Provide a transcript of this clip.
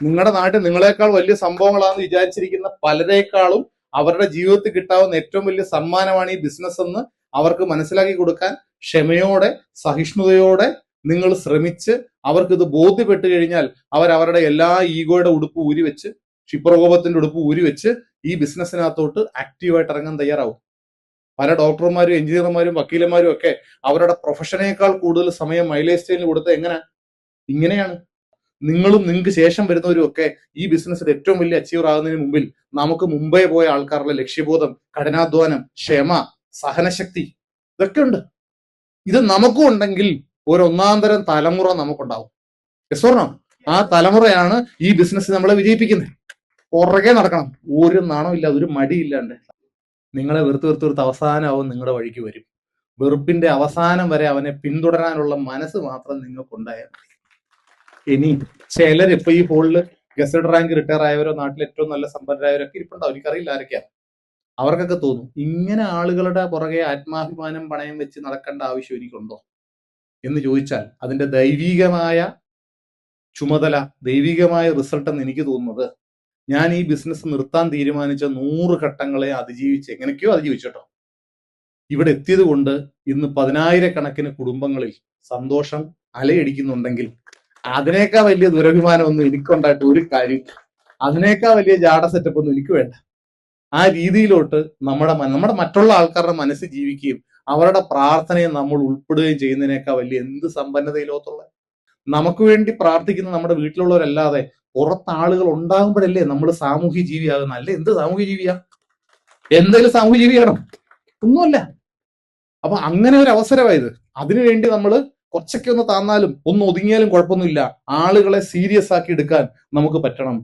നിങ്ങളുടെ നാട്ടിൽ നിങ്ങളെക്കാൾ വലിയ സംഭവങ്ങളാണെന്ന് വിചാരിച്ചിരിക്കുന്ന പലരെക്കാളും അവരുടെ ജീവിതത്തിൽ കിട്ടാവുന്ന ഏറ്റവും വലിയ സമ്മാനമാണ് ഈ ബിസിനസ് എന്ന് അവർക്ക് മനസ്സിലാക്കി കൊടുക്കാൻ ക്ഷമയോടെ സഹിഷ്ണുതയോടെ നിങ്ങൾ ശ്രമിച്ച് അവർക്ക് ഇത് ബോധ്യപ്പെട്ട് കഴിഞ്ഞാൽ അവരുടെ എല്ലാ ഈഗോയുടെ ഉടുപ്പ് ഊരി വെച്ച് ക്ഷിപ്രകോപത്തിന്റെ ഉടുപ്പ് ഊരി വെച്ച് ഈ ബിസിനസ്സിനകത്തോട്ട് ആക്റ്റീവായിട്ട് ഇറങ്ങാൻ തയ്യാറാവും. പല ഡോക്ടർമാരും എഞ്ചിനീയർമാരും വക്കീലന്മാരും ഒക്കെ അവരുടെ പ്രൊഫഷനേക്കാൾ കൂടുതൽ സമയം മൈലേജ് സ്റ്റൈലിന് കൊടുത്ത് ഇങ്ങനെയാണ്. നിങ്ങളും നിങ്ങൾക്ക് ശേഷം വരുന്നവരും ഒക്കെ ഈ ബിസിനസ്സിൽ ഏറ്റവും വലിയ അച്ചീവർ ആകുന്നതിന് മുമ്പിൽ നമുക്ക് മുമ്പേ പോയ ആൾക്കാരുടെ ലക്ഷ്യബോധം, കഠിനാധ്വാനം, ക്ഷമ, സഹനശക്തി ഇതൊക്കെ ഉണ്ട്. ഇത് നമുക്കും ഉണ്ടെങ്കിൽ ഒരു ഒന്നാന്തരം തലമുറ നമുക്കുണ്ടാവും. യെസ്. ആ തലമുറയാണ് ഈ ബിസിനസ് നമ്മളെ വിജയിപ്പിക്കുന്നത്. പുറകെ നടക്കണം, ഒരു നാണമില്ല, ഒരു മടിയില്ലാണ്ട്. നിങ്ങളെ വെറുത്ത് അവസാനമാവും നിങ്ങളുടെ വഴിക്ക് വരും. വെറുപ്പിന്റെ അവസാനം വരെ അവനെ പിന്തുടരാനുള്ള മനസ്സ് മാത്രം നിങ്ങൾക്കുണ്ടായാൽ മതി. ഇനി ചിലരിപ്പോ ഈ ഹോളില് ഗസറ്റ് റാങ്ക് റിട്ടയർ ആയവരോ നാട്ടിൽ ഏറ്റവും നല്ല സമ്പന്നരായവരൊക്കെ ഇരിപ്പുണ്ടാവും, എനിക്കറിയില്ല ആരൊക്കെയാണ്. അവർക്കൊക്കെ തോന്നും ഇങ്ങനെ ആളുകളുടെ പുറകെ ആത്മാഭിമാനം പണയം വെച്ച് നടക്കേണ്ട ആവശ്യം എനിക്കുണ്ടോ എന്ന് ചോദിച്ചാൽ അതിന്റെ ദൈവികമായ ചുമതല, ദൈവികമായ റിസൾട്ട് എന്ന് എനിക്ക് തോന്നുന്നത്, ഞാൻ ഈ ബിസിനസ് നിർത്താൻ തീരുമാനിച്ച 100 ഘട്ടങ്ങളെ അതിജീവിച്ച് എങ്ങനെയൊക്കെയോ അതിജീവിച്ചോ ഇവിടെ എത്തിയത് കൊണ്ട് ഇന്ന് 10,000-കണക്കിന് കുടുംബങ്ങളിൽ സന്തോഷം അലയടിക്കുന്നുണ്ടെങ്കിൽ അതിനേക്കാൾ വലിയ ദുരഭിമാനമൊന്നും എനിക്കുണ്ടായിട്ട് ഒരു കാര്യം, അതിനേക്കാൾ വലിയ ജാട സെറ്റപ്പ് ഒന്നും എനിക്ക് വേണ്ട. ആ രീതിയിലോട്ട് നമ്മുടെ മറ്റുള്ള ആൾക്കാരുടെ മനസ്സിൽ ജീവിക്കുകയും അവരുടെ പ്രാർത്ഥനയെ നമ്മൾ ഉൾപ്പെടുകയും ചെയ്യുന്നതിനേക്കാൾ വലിയ എന്ത് സമ്പന്നത ലോകത്തുള്ള. നമുക്ക് വേണ്ടി പ്രാർത്ഥിക്കുന്ന നമ്മുടെ വീട്ടിലുള്ളവരല്ലാതെ പുറത്ത് ആളുകൾ ഉണ്ടാകുമ്പോഴല്ലേ നമ്മൾ സാമൂഹ്യ ജീവിയാകുന്ന. അല്ലെ എന്ത് സാമൂഹ്യ ജീവിയാ? എന്തെങ്കിലും സാമൂഹ്യ ജീവിയാണോ? ഒന്നുമല്ല. അപ്പൊ അങ്ങനെ ഒരു അവസരമായത്. അതിനുവേണ്ടി നമ്മൾ കുറച്ചൊക്കെ ഒന്ന് താന്നാലും ഒന്ന് ഒതുങ്ങിയാലും കുഴപ്പമൊന്നുമില്ല. ആളുകളെ സീരിയസ് ആക്കി എടുക്കാൻ നമുക്ക് പറ്റണം.